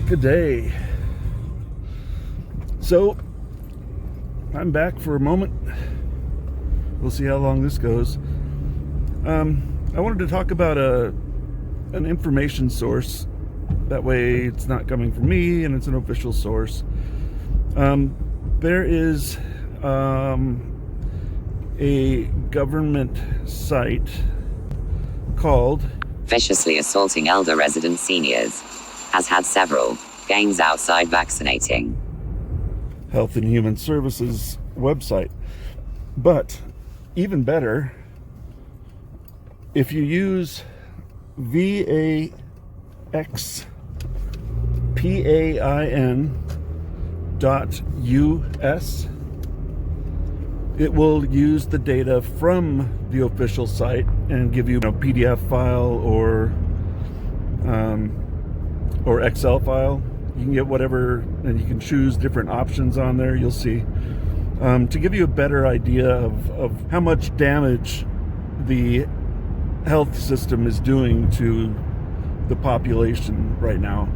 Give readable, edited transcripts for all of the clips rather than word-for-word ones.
Good day. So, I'm back for a moment. We'll see how long this goes. I wanted to talk about an information source. That way it's not coming from me and it's an official source. There is a government site called Viciously Assaulting Elder Resident Seniors. Has had several gangs outside vaccinating. Health and Human Services website. But even better, if you use VAXPAIN.US, it will use the data from the official site and give you a PDF file or Excel file. You can get whatever, and you can choose different options on there. You'll see, to give you a better idea of how much damage the health system is doing to the population right now.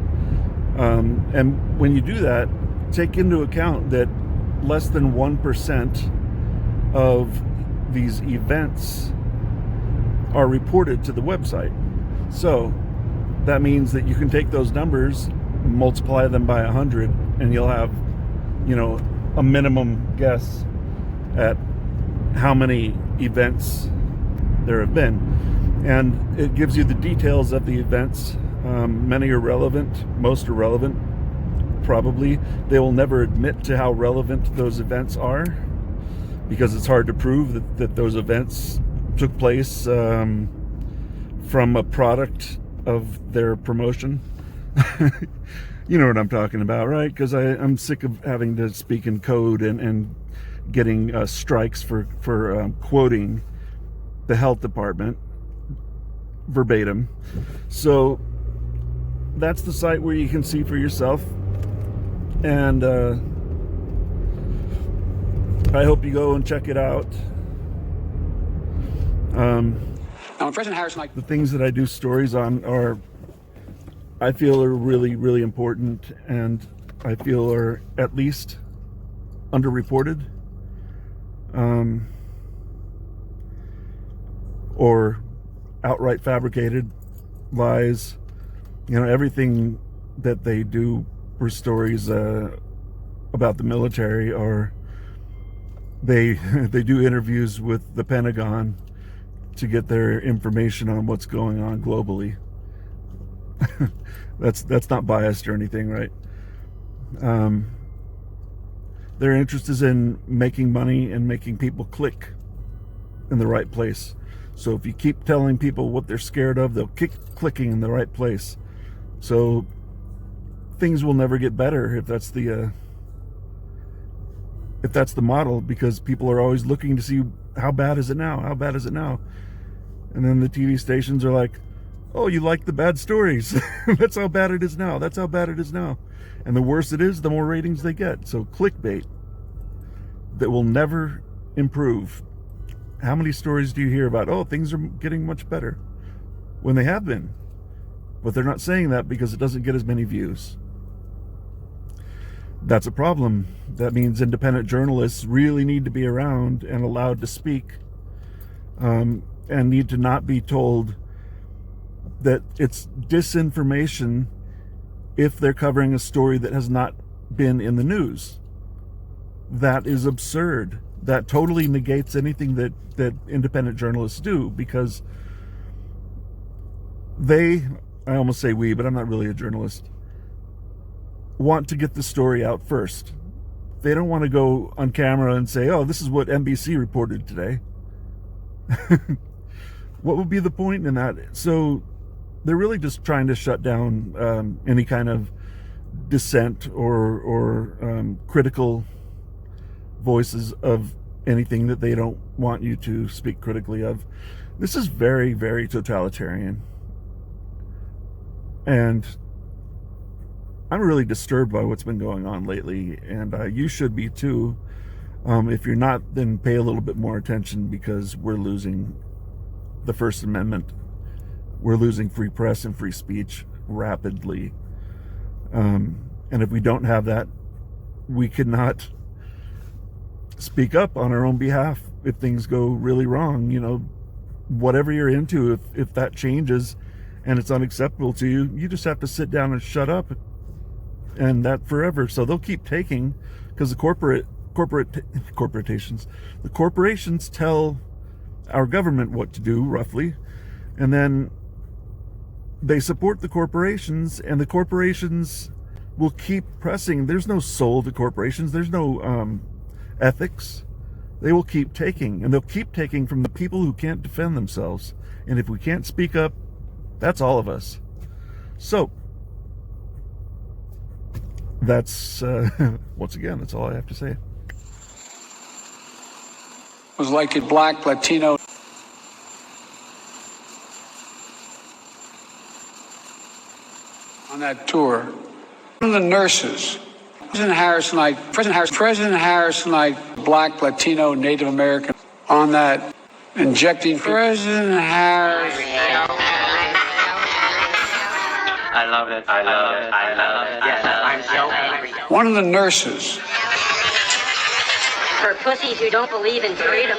And when you do that, take into account that less than 1% of these events are reported to the website. So that means that you can take those numbers, multiply them by 100, and you'll have, a minimum guess at how many events there have been. And it gives you the details of the events. Many are relevant, most are relevant. Probably they will never admit to how relevant those events are, because it's hard to prove that those events took place from a product of their promotion. You know what I'm talking about, right? Because I'm sick of having to speak in code and getting strikes for quoting the health department verbatim. So that's the site where you can see for yourself, and I hope you go and check it out. Now, President Harris and I... The things that I do stories on I feel are really, really important, and I feel are at least underreported, or outright fabricated lies. Everything that they do for stories about the military, or they do interviews with the Pentagon to get their information on what's going on globally. That's not biased or anything, right? Their interest is in making money and making people click in the right place. So if you keep telling people what they're scared of, they'll keep clicking in the right place. So things will never get better if that's the model, because people are always looking to see, how bad is it now? How bad is it now? And then the TV stations are like, oh, you like the bad stories. That's how bad it is now. That's how bad it is now. And the worse it is, the more ratings they get. So clickbait that will never improve. How many stories do you hear about, oh, things are getting much better, when they have been? But they're not saying that because it doesn't get as many views. That's a problem. That means independent journalists really need to be around and allowed to speak, and need to not be told that it's disinformation if they're covering a story that has not been in the news. That is absurd. That totally negates anything that independent journalists do, because I almost say we, but I'm not really a journalist, want to get the story out first. They don't want to go on camera and say, oh, this is what NBC reported today. What would be the point in that? So they're really just trying to shut down any kind of dissent or critical voices of anything that they don't want you to speak critically of. This is very, very totalitarian. And I'm really disturbed by what's been going on lately, and you should be too. If you're not, then pay a little bit more attention, because we're losing the First Amendment. We're losing free press and free speech rapidly. And if we don't have that, we cannot speak up on our own behalf if things go really wrong. You know, whatever you're into, if that changes and it's unacceptable to you, you just have to sit down and shut up, and that forever. So they'll keep taking, because the corporations tell our government what to do, roughly, and then they support the corporations, and the corporations will keep pressing. There's no soul to corporations. There's no ethics. They will keep taking, and they'll keep taking from the people who can't defend themselves. And if we can't speak up, that's all of us. So that's once again, that's all I have to say. Was like a black Latino. On that tour, one of the nurses, President Harrison, black Latino Native American, on that injecting President Harrison. I love it. Yes, I'm so angry. One of the nurses. For pussies who don't believe in freedom.